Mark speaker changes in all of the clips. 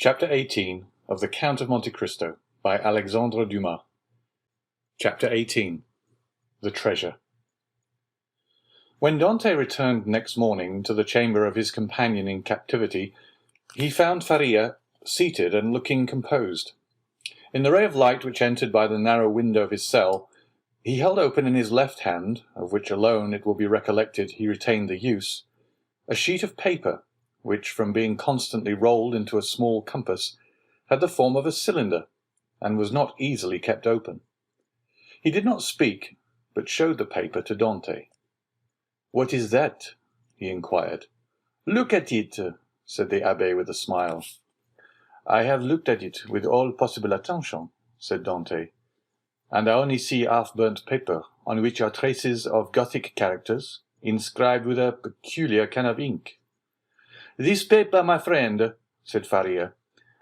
Speaker 1: Chapter 18 of the Count of Monte Cristo by Alexandre Dumas. Chapter 18. The Treasure. When Dante returned next morning to the chamber of his companion in captivity, he found Faria seated and looking composed. In the ray of light which entered by the narrow window of his cell, he held open in his left hand, of which alone it will be recollected he retained the use, a sheet of paper, which, from being constantly rolled into a small compass, had the form of a cylinder, and was not easily kept open. He did not speak, but showed the paper to Dante. "What is that?" he inquired. "Look at it," said the abbé with a smile. "I have looked at it with all possible attention," said Dante, "and I only see half-burnt paper, on which are traces of Gothic characters, inscribed with a peculiar kind of ink." "This paper, my friend," said Faria,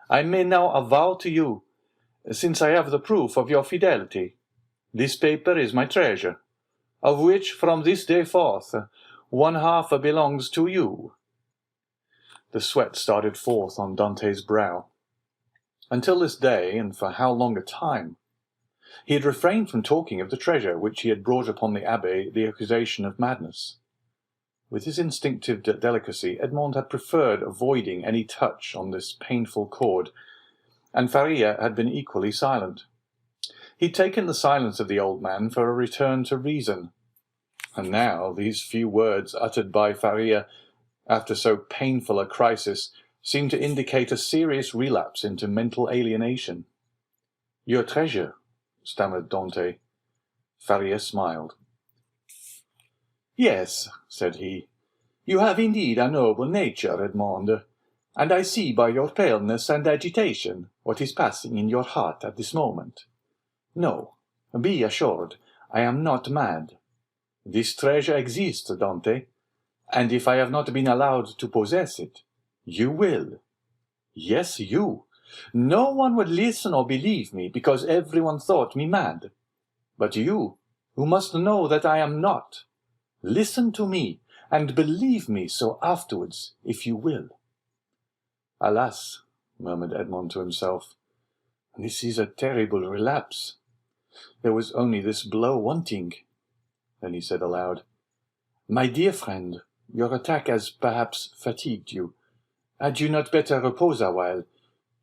Speaker 1: "I may now avow to you, since I have the proof of your fidelity. This paper is my treasure, of which from this day forth one half belongs to you." The sweat started forth on Dante's brow. Until this day, and for how long a time? He had refrained from talking of the treasure which he had brought upon the abbé the accusation of madness. With his instinctive delicacy, Edmond had preferred avoiding any touch on this painful chord, and Faria had been equally silent. He had taken the silence of the old man for a return to reason, and now these few words uttered by Faria after so painful a crisis seemed to indicate a serious relapse into mental alienation. "Your treasure," stammered Dante. Faria smiled. "Yes," said he, "you have indeed a noble nature, Edmond, and I see by your paleness and agitation what is passing in your heart at this moment. No, be assured, I am not mad. This treasure exists, Dante, and if I have not been allowed to possess it, you will. Yes, you. No one would listen or believe me, because everyone thought me mad. But you, who must know that I am not, listen to me, and believe me so afterwards, if you will." "Alas," murmured Edmond to himself, "this is a terrible relapse. There was only this blow wanting." Then he said aloud, "My dear friend, your attack has perhaps fatigued you. Had you not better repose a while?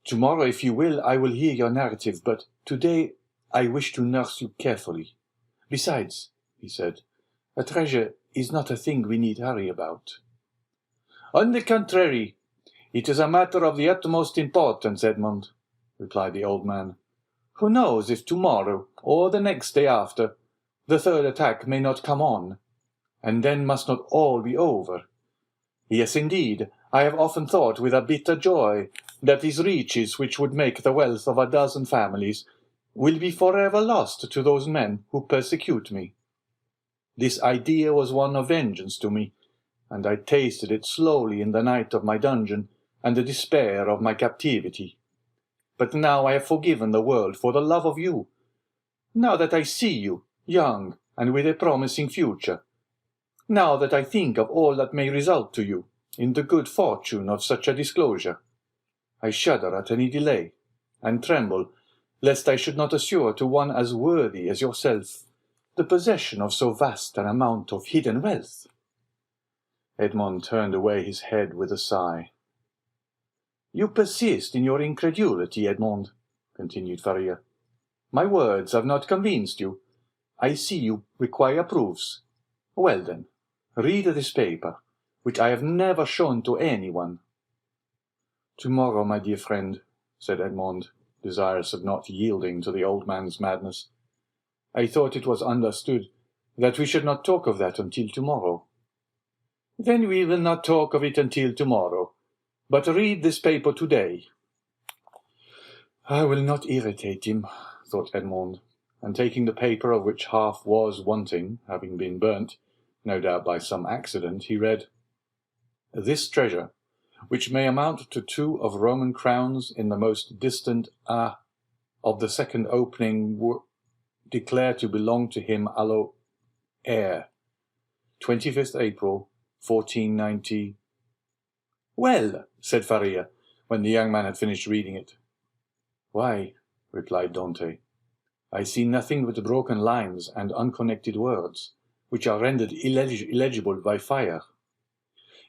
Speaker 1: Tomorrow, if you will, I will hear your narrative, but today I wish to nurse you carefully. Besides," he said, "a treasure is not a thing we need hurry about." "On the contrary, it is a matter of the utmost importance, Edmond," replied the old man. "Who knows if tomorrow, or the next day after, the third attack may not come on, and then must not all be over? Yes, indeed, I have often thought with a bitter joy that these riches which would make the wealth of a dozen families will be forever lost to those men who persecute me. This idea was one of vengeance to me, and I tasted it slowly in the night of my dungeon and the despair of my captivity. But now I have forgiven the world for the love of you. Now that I see you, young and with a promising future, now that I think of all that may result to you in the good fortune of such a disclosure, I shudder at any delay, and tremble lest I should not assure to one as worthy as yourself the possession of so vast an amount of hidden wealth." Edmond turned away his head with a sigh. "You persist in your incredulity, Edmond," continued Faria. "My words have not convinced you. I see you require proofs. Well then, read this paper, which I have never shown to anyone." "Tomorrow, my dear friend," said Edmond, desirous of not yielding to the old man's madness. "I thought it was understood that we should not talk of that until tomorrow." "Then we will not talk of it until tomorrow, but read this paper today." "I will not irritate him," thought Edmond, and taking the paper, of which half was wanting, having been burnt, no doubt by some accident, he read, "This treasure, which may amount to 2 of Roman crowns in the most distant of the second opening declare to belong to him allo heir, 25th April, 1490. "Well," said Faria, when the young man had finished reading it. "Why," replied Dante, "I see nothing but broken lines and unconnected words, which are rendered illegible by fire."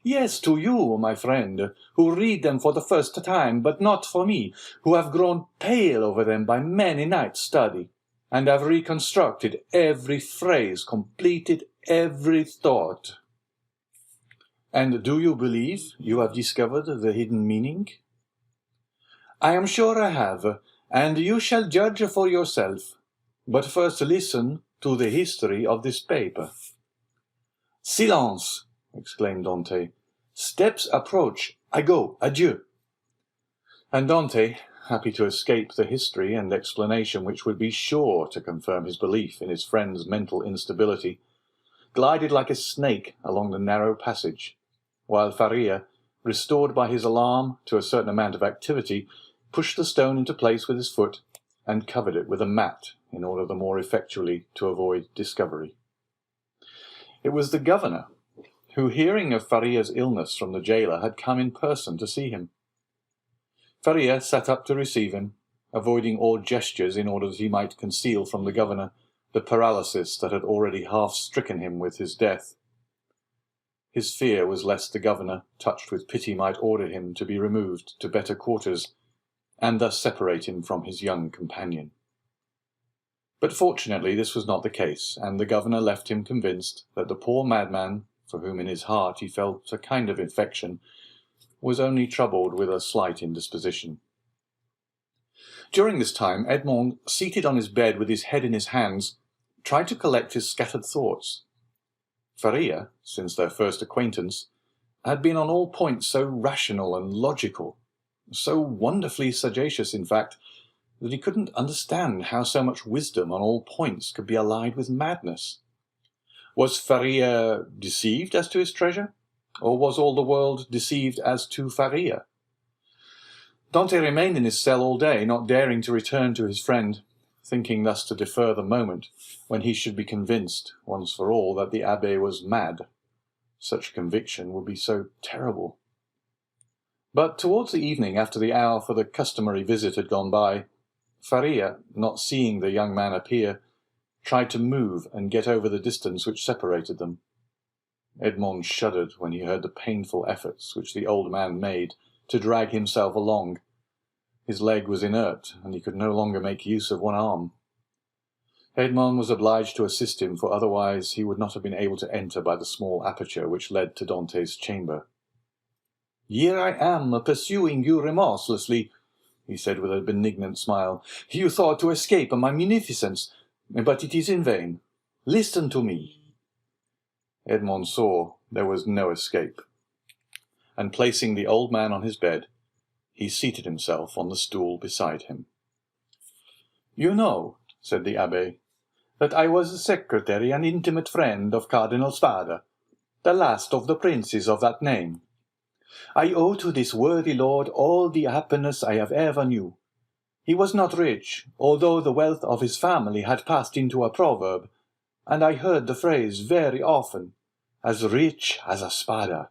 Speaker 1: "Yes, to you, my friend, who read them for the first time, but not for me, who have grown pale over them by many nights' study, and have reconstructed every phrase, completed every thought." "And do you believe you have discovered the hidden meaning?" "I am sure I have, and you shall judge for yourself. But first listen to the history of this paper." "Silence!" exclaimed Dante. "Steps approach. I go. Adieu." And Dante, happy to escape the history and explanation which would be sure to confirm his belief in his friend's mental instability, glided like a snake along the narrow passage, while Faria, restored by his alarm to a certain amount of activity, pushed the stone into place with his foot, and covered it with a mat in order the more effectually to avoid discovery. It was the governor, who, hearing of Faria's illness from the jailer, had come in person to see him. Faria sat up to receive him, avoiding all gestures in order that he might conceal from the governor the paralysis that had already half stricken him with his death. His fear was lest the governor, touched with pity, might order him to be removed to better quarters, and thus separate him from his young companion. But fortunately this was not the case, and the governor left him convinced that the poor madman, for whom in his heart he felt a kind of affection, was only troubled with a slight indisposition. During this time Edmond, seated on his bed with his head in his hands, tried to collect his scattered thoughts. Faria, since their first acquaintance, had been on all points so rational and logical, so wonderfully sagacious, in fact, that he couldn't understand how so much wisdom on all points could be allied with madness. Was Faria deceived as to his treasure, or was all the world deceived as to Faria? Dante remained in his cell all day, not daring to return to his friend, thinking thus to defer the moment when he should be convinced, once for all, that the abbé was mad. Such conviction would be so terrible. But towards the evening, after the hour for the customary visit had gone by, Faria, not seeing the young man appear, tried to move and get over the distance which separated them. Edmond shuddered when he heard the painful efforts which the old man made to drag himself along. His leg was inert, and he could no longer make use of one arm. Edmond was obliged to assist him, for otherwise he would not have been able to enter by the small aperture which led to Dante's chamber. "Here I am, pursuing you remorselessly," he said with a benignant smile. "You thought to escape my munificence, but it is in vain. Listen to me." Edmond saw there was no escape, and placing the old man on his bed, he seated himself on the stool beside him. "You know," said the abbé, "that I was the secretary and intimate friend of Cardinal Spada, the last of the princes of that name. I owe to this worthy lord all the happiness I have ever knew. He was not rich, although the wealth of his family had passed into a proverb, and I heard the phrase very often, as rich as a Spada.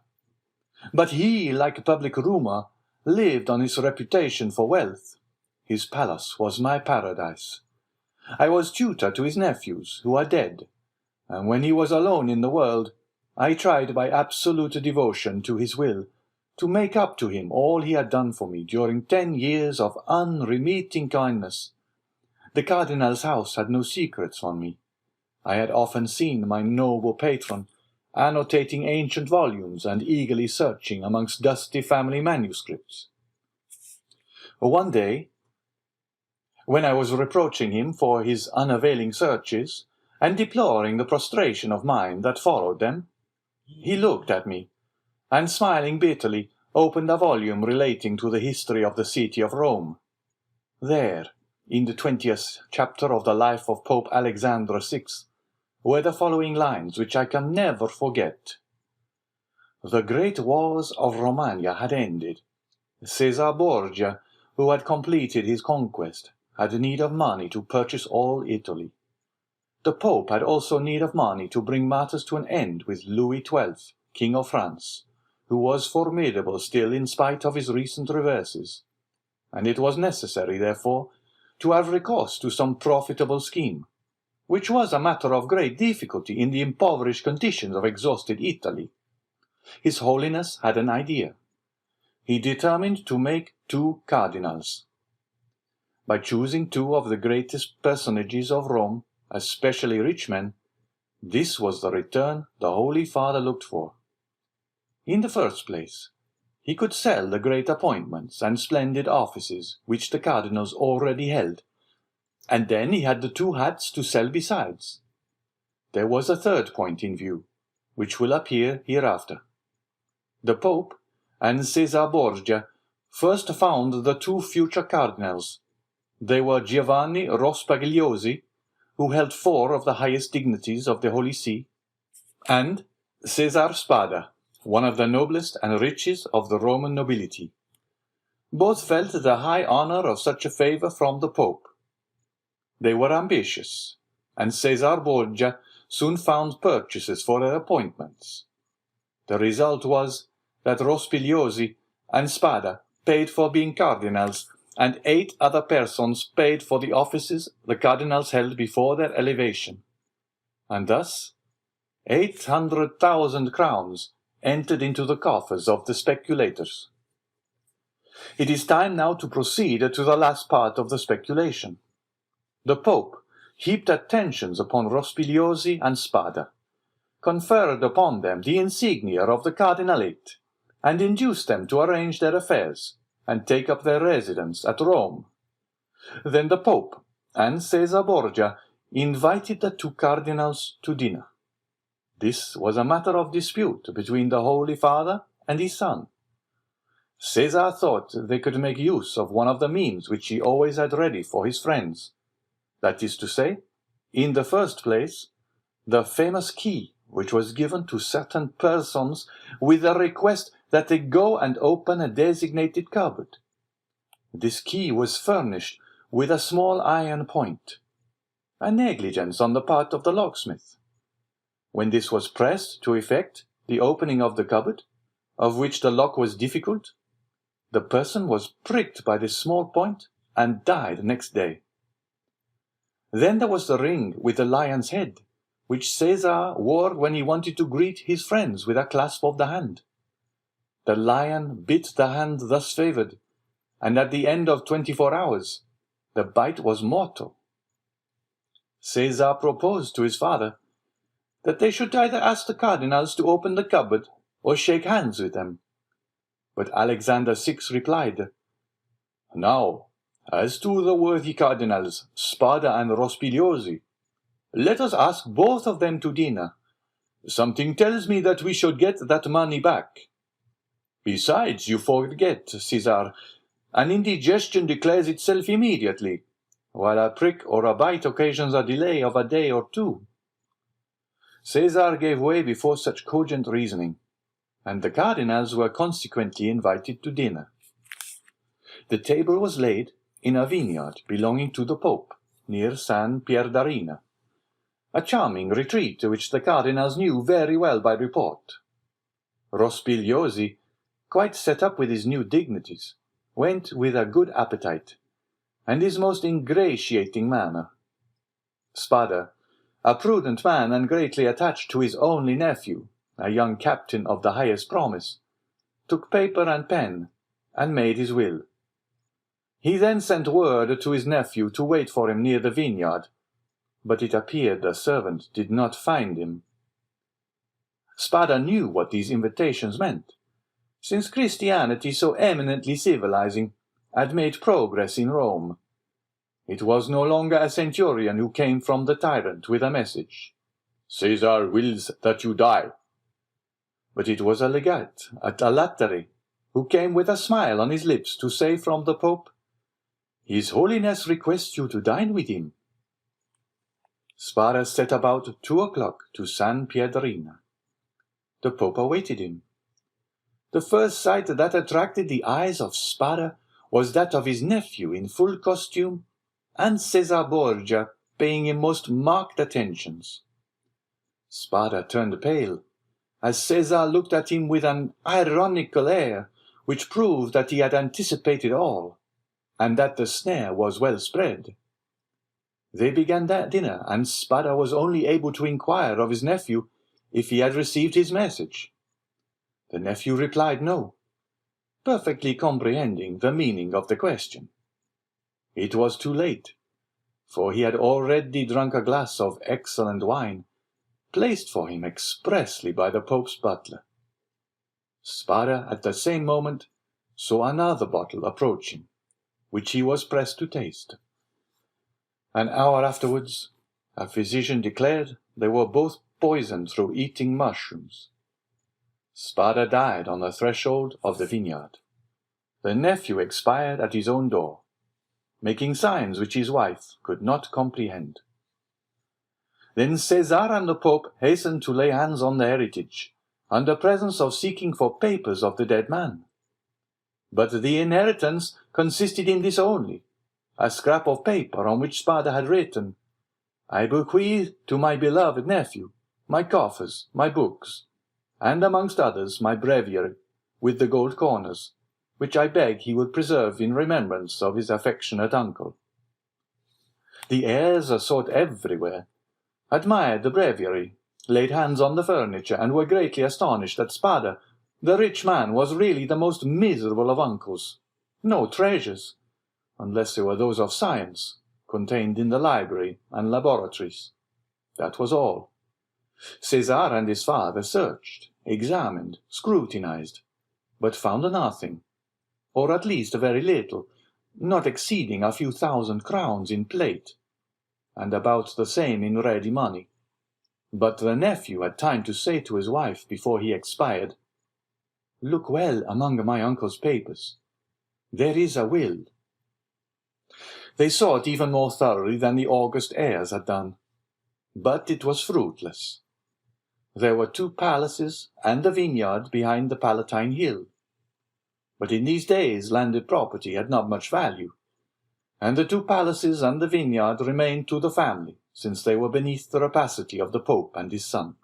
Speaker 1: But he, like public rumour, lived on his reputation for wealth. His palace was my paradise. I was tutor to his nephews, who are dead, and when he was alone in the world, I tried by absolute devotion to his will to make up to him all he had done for me during 10 years of unremitting kindness. The cardinal's house had no secrets on me. I had often seen my noble patron annotating ancient volumes and eagerly searching amongst dusty family manuscripts. One day, when I was reproaching him for his unavailing searches, and deploring the prostration of mind that followed them, he looked at me, and smiling bitterly, opened a volume relating to the history of the city of Rome. There, in the 20th chapter of the life of Pope Alexandre VI, were the following lines which I can never forget. The great wars of Romagna had ended. Caesar Borgia, who had completed his conquest, had need of money to purchase all Italy. The Pope had also need of money to bring matters to an end with Louis XII, King of France, who was formidable still in spite of his recent reverses, and it was necessary, therefore, to have recourse to some profitable scheme, which was a matter of great difficulty in the impoverished conditions of exhausted Italy. His Holiness had an idea. He determined to make 2 cardinals. By choosing 2 of the greatest personages of Rome, especially rich men, this was the return the Holy Father looked for. In the first place, he could sell the great appointments and splendid offices which the cardinals already held, and then he had the 2 hats to sell besides. There was a third point in view, which will appear hereafter. The Pope and Caesar Borgia first found the 2 future cardinals. They were Giovanni Rospagliosi, who held 4 of the highest dignities of the Holy See, and Cesar Spada, one of the noblest and richest of the Roman nobility. Both felt the high honor of such a favor from the Pope. They were ambitious, and Cesar Borgia soon found purchasers for their appointments. The result was that Rospigliosi and Spada paid for being cardinals, and 8 other persons paid for the offices the cardinals held before their elevation. And thus 800,000 crowns entered into the coffers of the speculators. It is time now to proceed to the last part of the speculation. The Pope heaped attentions upon Rospigliosi and Spada, conferred upon them the insignia of the cardinalate, and induced them to arrange their affairs and take up their residence at Rome. Then the Pope and Caesar Borgia invited the 2 cardinals to dinner. This was a matter of dispute between the Holy Father and his son. Caesar thought they could make use of one of the means which he always had ready for his friends. That is to say, in the first place, the famous key which was given to certain persons with a request that they go and open a designated cupboard. This key was furnished with a small iron point, a negligence on the part of the locksmith. When this was pressed to effect the opening of the cupboard, of which the lock was difficult, the person was pricked by this small point and died next day. Then there was the ring with the lion's head, which Caesar wore when he wanted to greet his friends with a clasp of the hand. The lion bit the hand thus favored, and at the end of 24 hours, the bite was mortal. Caesar proposed to his father that they should either ask the cardinals to open the cupboard or shake hands with them. But Alexander VI replied, "Now, as to the worthy cardinals, Spada and Rospigliosi, let us ask both of them to dinner. Something tells me that we should get that money back. Besides, you forget, Caesar, an indigestion declares itself immediately, while a prick or a bite occasions a delay of a day or 2. Caesar gave way before such cogent reasoning, and the cardinals were consequently invited to dinner. The table was laid in a vineyard belonging to the Pope, near San Pierdarina, a charming retreat which the cardinals knew very well by report. Rospigliosi, quite set up with his new dignities, went with a good appetite, and his most ingratiating manner. Spada, a prudent man and greatly attached to his only nephew, a young captain of the highest promise, took paper and pen, and made his will. He then sent word to his nephew to wait for him near the vineyard, but it appeared the servant did not find him. Spada knew what these invitations meant, since Christianity, so eminently civilizing, had made progress in Rome. It was no longer a centurion who came from the tyrant with a message, "Caesar wills that you die," but it was a legate at a Latteri, who came with a smile on his lips to say from the Pope, "His Holiness requests you to dine with him." Spada set about 2 o'clock to San Pierdarina. The Pope awaited him. The first sight that attracted the eyes of Spada was that of his nephew in full costume, and Caesar Borgia paying him most marked attentions. Spada turned pale, as Caesar looked at him with an ironical air, which proved that he had anticipated all, and that the snare was well spread. They began their dinner, and Spada was only able to inquire of his nephew if he had received his message. The nephew replied no, perfectly comprehending the meaning of the question. It was too late, for he had already drunk a glass of excellent wine, placed for him expressly by the Pope's butler. Spada at the same moment saw another bottle approach him, which he was pressed to taste. An hour afterwards, a physician declared they were both poisoned through eating mushrooms. Spada died on the threshold of the vineyard. The nephew expired at his own door, making signs which his wife could not comprehend. Then Caesar and the Pope hastened to lay hands on the heritage, under presence of seeking for papers of the dead man. But the inheritance consisted in this only, a scrap of paper on which Spada had written, "I bequeath to my beloved nephew my coffers, my books, and amongst others my breviary, with the gold corners, which I beg he would preserve in remembrance of his affectionate uncle." The heirs sought everywhere, admired the breviary, laid hands on the furniture, and were greatly astonished that Spada, the rich man, was really the most miserable of uncles. No treasures, unless they were those of science, contained in the library and laboratories. That was all. Caesar and his father searched, examined, scrutinized, but found nothing, or at least very little, not exceeding a few thousand crowns in plate, and about the same in ready money. But the nephew had time to say to his wife before he expired, "Look well among my uncle's papers. There is a will." They sought even more thoroughly than the august heirs had done, but it was fruitless. There were 2 palaces and a vineyard behind the Palatine Hill. But in these days landed property had not much value, and the 2 palaces and the vineyard remained to the family, since they were beneath the rapacity of the Pope and his son.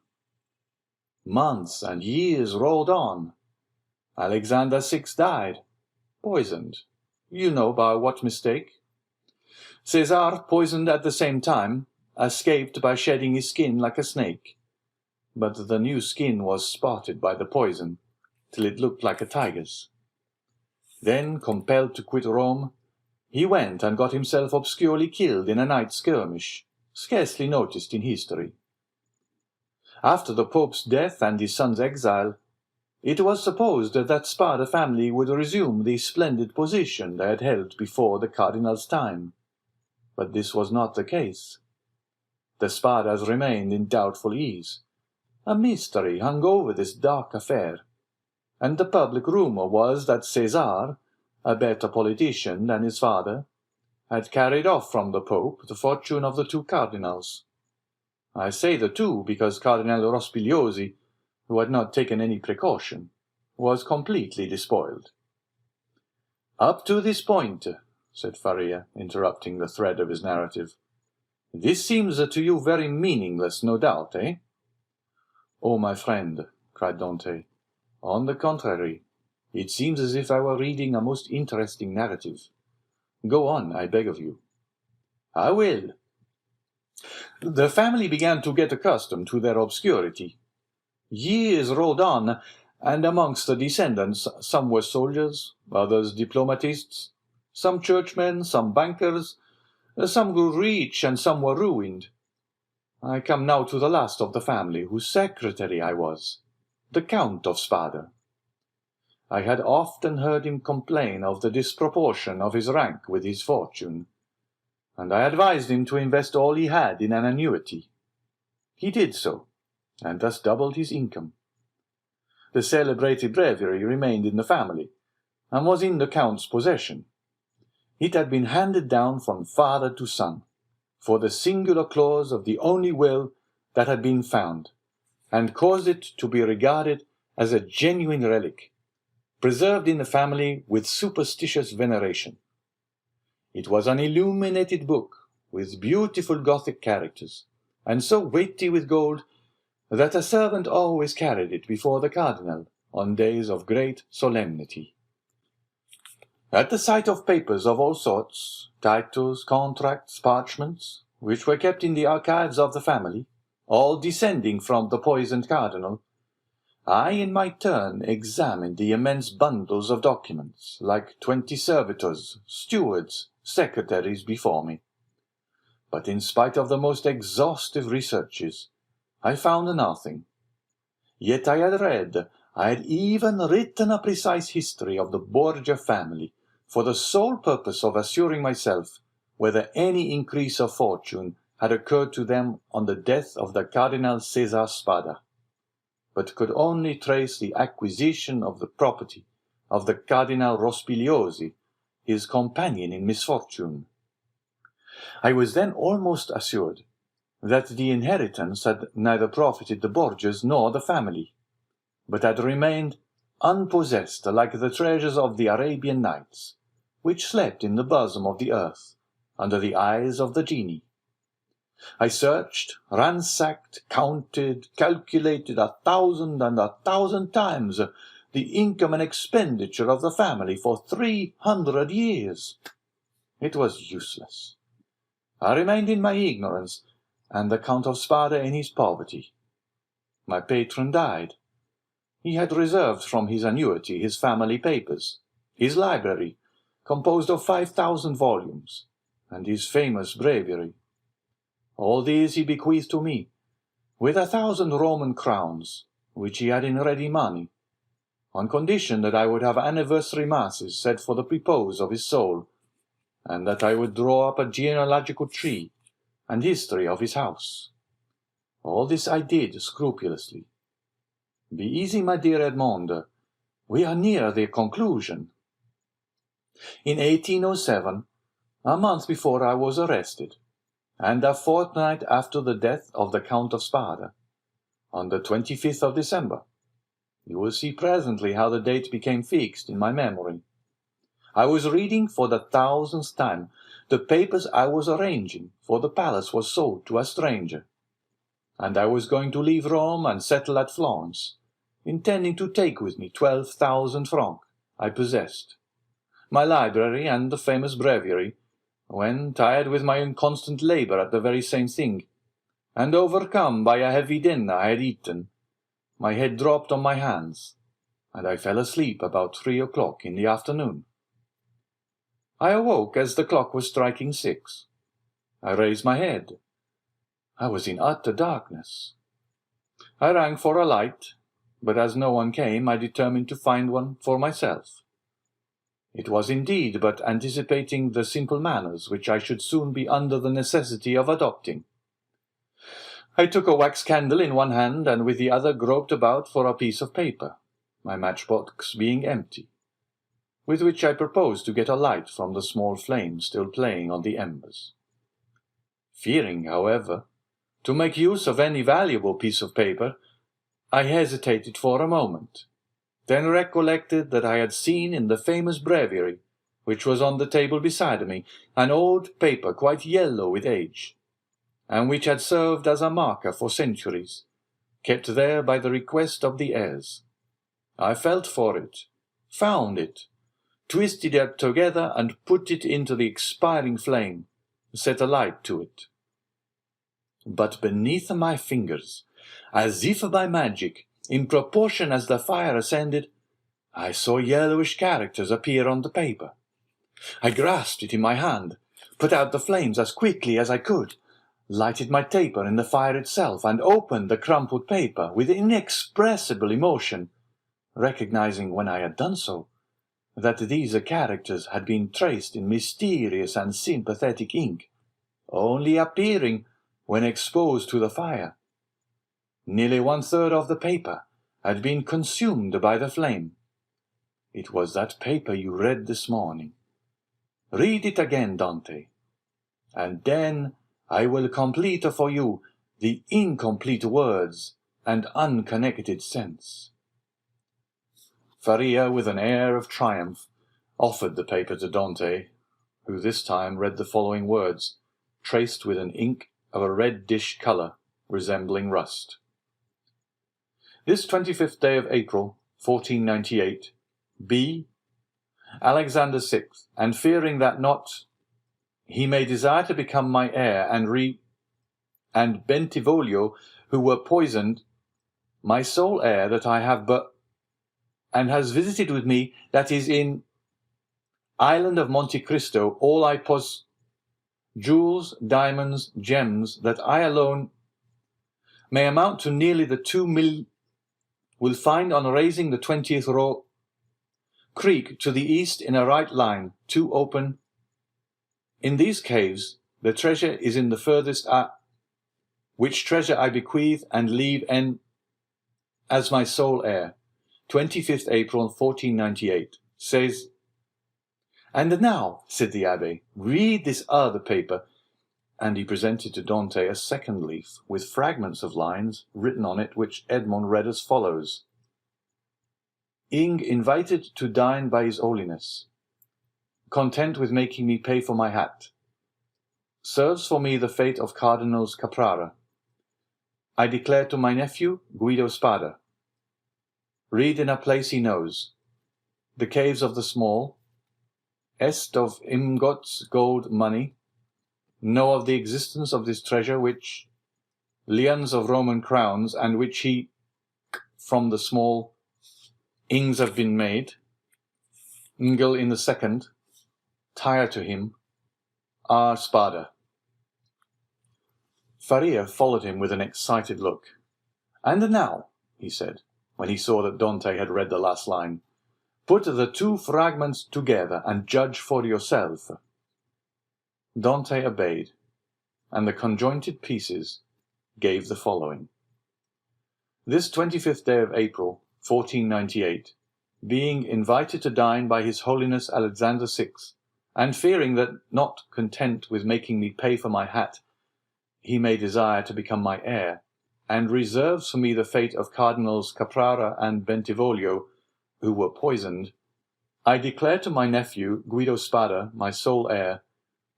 Speaker 1: Months and years rolled on. Alexander VI died, poisoned. You know by what mistake. Caesar, poisoned at the same time, escaped by shedding his skin like a snake. But the new skin was spotted by the poison, till it looked like a tiger's. Then, compelled to quit Rome, he went and got himself obscurely killed in a night skirmish, scarcely noticed in history. After the Pope's death and his son's exile, it was supposed that Spada family would resume the splendid position they had held before the cardinal's time. But this was not the case. The Spadas remained in doubtful ease. A mystery hung over this dark affair, and the public rumor was that Caesar, a better politician than his father, had carried off from the Pope the fortune of the 2 cardinals. I say the 2 because Cardinal Rospigliosi, who had not taken any precaution, was completely despoiled. "Up to this point," said Faria, interrupting the thread of his narrative, "this seems to you very meaningless, no doubt, eh?" "Oh, my friend," cried Dante, "on the contrary, it seems as if I were reading a most interesting narrative. Go on, I beg of you." "I will. The family began to get accustomed to their obscurity. Years rolled on, and amongst the descendants some were soldiers, others diplomatists, some churchmen, some bankers, some grew rich and some were ruined. I come now to the last of the family, whose secretary I was, the Count of Spada. I had often heard him complain of the disproportion of his rank with his fortune, and I advised him to invest all he had in an annuity. He did so, and thus doubled his income. The celebrated breviary remained in the family, and was in the Count's possession. It had been handed down from father to son, for the singular clause of the only will that had been found, and caused it to be regarded as a genuine relic, preserved in the family with superstitious veneration. It was an illuminated book, with beautiful Gothic characters, and so weighty with gold, that a servant always carried it before the cardinal on days of great solemnity. At the sight of papers of all sorts, titles, contracts, parchments, which were kept in the archives of the family, all descending from the poisoned cardinal, I in my turn examined the immense bundles of documents, like 20 servitors, stewards, secretaries before me. But in spite of the most exhaustive researches, I found nothing. Yet I had even written a precise history of the Borgia family, for the sole purpose of assuring myself whether any increase of fortune had occurred to them on the death of the Cardinal Cesar Spada, but could only trace the acquisition of the property of the Cardinal Rospigliosi, his companion in misfortune. I was then almost assured that the inheritance had neither profited the Borgias nor the family, but had remained unpossessed like the treasures of the Arabian Nights, which slept in the bosom of the earth, under the eyes of the genii. I searched, ransacked, counted, calculated 1,000 times the income and expenditure of the family for 300 years. It was useless. I remained in my ignorance, and the Count of Spada in his poverty. My patron died. He had reserved from his annuity his family papers, his library, composed of 5,000 volumes, and his famous breviary. All these he bequeathed to me, with 1,000 Roman crowns, which he had in ready money, on condition that I would have anniversary masses said for the repose of his soul, and that I would draw up a genealogical tree and history of his house. All this I did scrupulously. Be easy, my dear Edmond, we are near the conclusion. In 1807, a month before I was arrested, and a fortnight after the death of the Count of Spada, on the 25th of December, you will see presently how the date became fixed in my memory. I was reading for the 1,000th time the papers I was arranging, for the palace was sold to a stranger, and I was going to leave Rome and settle at Florence, intending to take with me 12,000 francs I possessed, my library and the famous breviary, when, tired with my inconstant labour at the very same thing, and overcome by a heavy dinner I had eaten, my head dropped on my hands, and I fell asleep about 3 o'clock in the afternoon. I awoke as the clock was striking 6. I raised my head. I was in utter darkness. I rang for a light, but as no one came, I determined to find one for myself. It was indeed but anticipating the simple manners which I should soon be under the necessity of adopting. I took a wax candle in one hand, and with the other groped about for a piece of paper, my matchbox being empty, with which I proposed to get a light from the small flame still playing on the embers. Fearing, however, to make use of any valuable piece of paper, I hesitated for a moment, then recollected that I had seen in the famous breviary, which was on the table beside me, an old paper quite yellow with age, and which had served as a marker for centuries, kept there by the request of the heirs. I felt for it, found it, twisted it together, and put it into the expiring flame, set a light to it. But beneath my fingers, as if by magic, in proportion as the fire ascended, I saw yellowish characters appear on the paper. I grasped it in my hand, put out the flames as quickly as I could, lighted my taper in the fire itself, and opened the crumpled paper with inexpressible emotion, recognizing when I had done so that these characters had been traced in mysterious and sympathetic ink, only appearing when exposed to the fire. Nearly 1/3 of the paper had been consumed by the flame. It was that paper you read this morning. Read it again, Dante, and then I will complete for you the incomplete words and unconnected sense. Faria, with an air of triumph, offered the paper to Dante, who this time read the following words, traced with an ink of a reddish colour, resembling rust. This 25th day of April, 1498, B. Alexander VI, and fearing that not he may desire to become my heir, and Bentivoglio, who were poisoned, my sole heir that I have and has visited with me, that is in island of Monte Cristo, all I jewels, diamonds, gems, that I alone may amount to nearly the 2 million, will find on raising the 20th row creek to the east in a right line, 2 open. In these caves the treasure is in the furthest, which treasure I bequeath and leave as my sole heir. 25th April 1498, says, "And now," said the abbé, "read this other paper," and he presented to Dante a second leaf, with fragments of lines written on it, which Edmond read as follows: "Ing invited to dine by his holiness, content with making me pay for my hat, serves for me the fate of Cardinals Caprara. I declare to my nephew, Guido Spada, read in a place he knows, the caves of the small, est of ingots, gold, money, know of the existence of this treasure, which lions of Roman crowns, and which he from the small ings have been made, Ingel in the second, tire to him, R. Spada." Faria followed him with an excited look. "And now," he said, when he saw that Dante had read the last line, "put the 2 fragments together and judge for yourself." Dante obeyed, and the conjointed pieces gave the following: "This 25th day of April, 1498, being invited to dine by His Holiness Alexander VI, and fearing that, not content with making me pay for my hat, he may desire to become my heir, and reserves for me the fate of Cardinals Caprara and Bentivoglio, who were poisoned, I declare to my nephew, Guido Spada, my sole heir,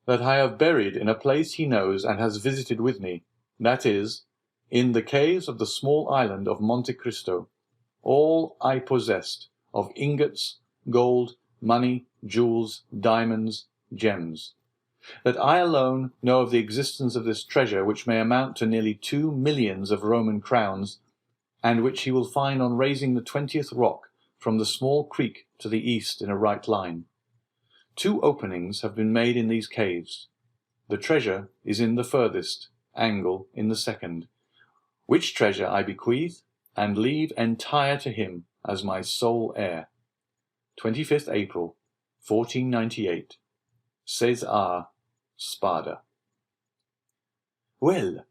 Speaker 1: that I have buried in a place he knows and has visited with me, that is, in the caves of the small island of Monte Cristo, all I possessed of ingots, gold, money, jewels, diamonds, gems, that I alone know of the existence of this treasure, which may amount to nearly 2 millions of Roman crowns, and which he will find on raising the 20th rock from the small creek to the east in a right line. 2 openings have been made in these caves. The treasure is in the furthest angle in the second, which treasure I bequeath and leave entire to him as my sole heir. 25th April, 1498. César Spada." "Well,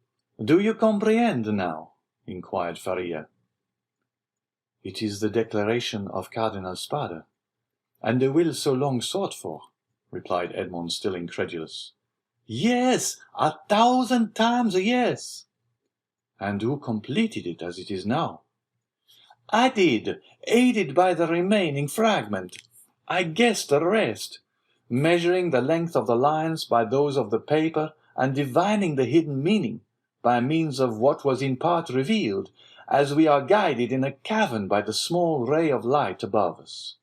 Speaker 1: do you comprehend now?" inquired Faria. "It is the declaration of Cardinal Spada, and the will so long sought for," replied Edmond, still incredulous. "Yes, 1,000 times yes." "And who completed it as it is now?" "I did, aided by the remaining fragment. I guessed the rest, measuring the length of the lines by those of the paper, and divining the hidden meaning by means of what was in part revealed, as we are guided in a cavern by the small ray of light above us."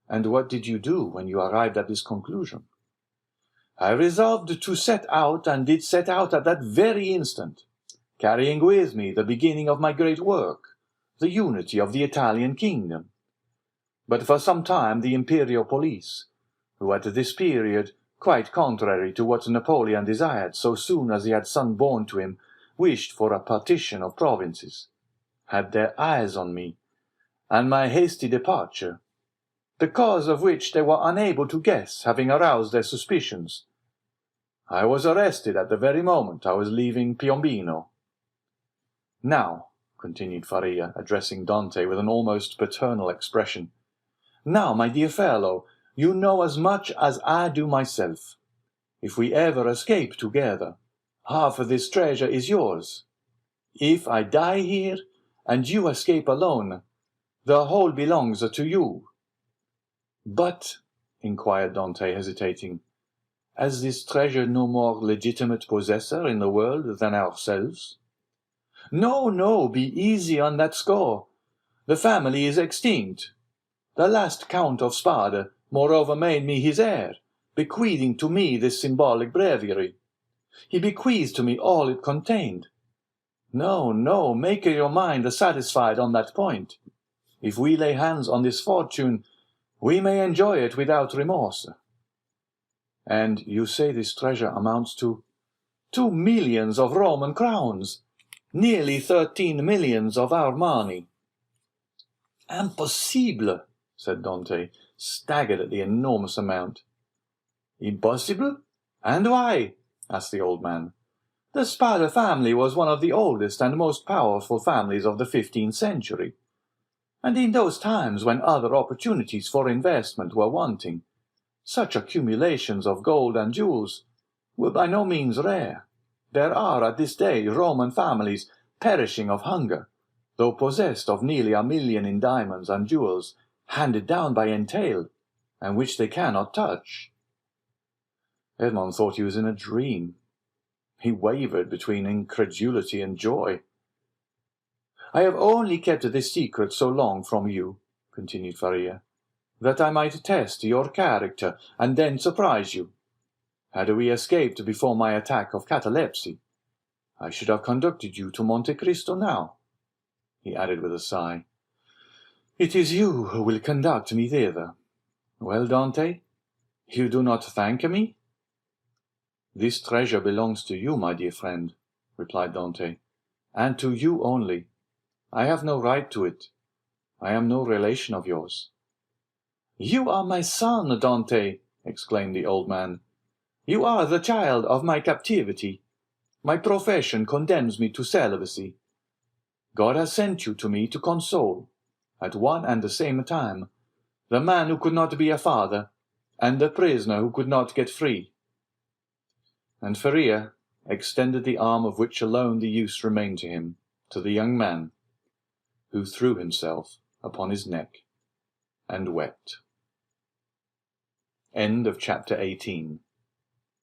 Speaker 1: "And what did you do when you arrived at this conclusion?" "I resolved to set out, and did set out at that very instant, carrying with me the beginning of my great work, the unity of the Italian kingdom. But for some time the imperial police, who at this period, quite contrary to what Napoleon desired so soon as he had son born to him, wished for a partition of provinces, had their eyes on me, and my hasty departure, the cause of which they were unable to guess, having aroused their suspicions. I was arrested at the very moment I was leaving Piombino. Now," continued Faria, addressing Dante with an almost paternal expression, "now, my dear fellow, you know as much as I do myself. If we ever escape together, half of this treasure is yours. If I die here, and you escape alone, the whole belongs to you." "But," inquired Dante, hesitating, "has this treasure no more legitimate possessor in the world than ourselves?" No, no, be easy on that score. The family is extinct. The last Count of Spada, moreover, made me his heir, bequeathing to me this symbolic breviary. He bequeathed to me all it contained. No, no, make your mind satisfied on that point. If we lay hands on this fortune, we may enjoy it without remorse. And you say this treasure amounts to 2 millions of Roman crowns, nearly 13 millions of our money. Impossible, said Dante, staggered at the enormous amount. Impossible? And why? Asked the old man. The Spada family was one of the oldest and most powerful families of the 15th century, and in those times when other opportunities for investment were wanting, such accumulations of gold and jewels were by no means rare. There are at this day Roman families perishing of hunger, though possessed of nearly 1 million in diamonds and jewels handed down by entail, and which they cannot touch. Edmond thought he was in a dream. He wavered between incredulity and joy. I have only kept this secret so long from you, continued Faria, that I might test your character and then surprise you. Had we escaped before my attack of catalepsy, I should have conducted you to Monte Cristo now, he added with a sigh. It is you who will conduct me thither. Well, Dante, you do not thank me? This treasure belongs to you, my dear friend, replied Dante, and to you only. I have no right to it. I am no relation of yours. You are my son, Dante, exclaimed the old man. You are the child of my captivity. My profession condemns me to celibacy. God has sent you to me to console, at one and the same time, the man who could not be a father, and the prisoner who could not get free. And Faria extended the arm of which alone the use remained to him, to the young man, who threw himself upon his neck and wept. End of chapter 18.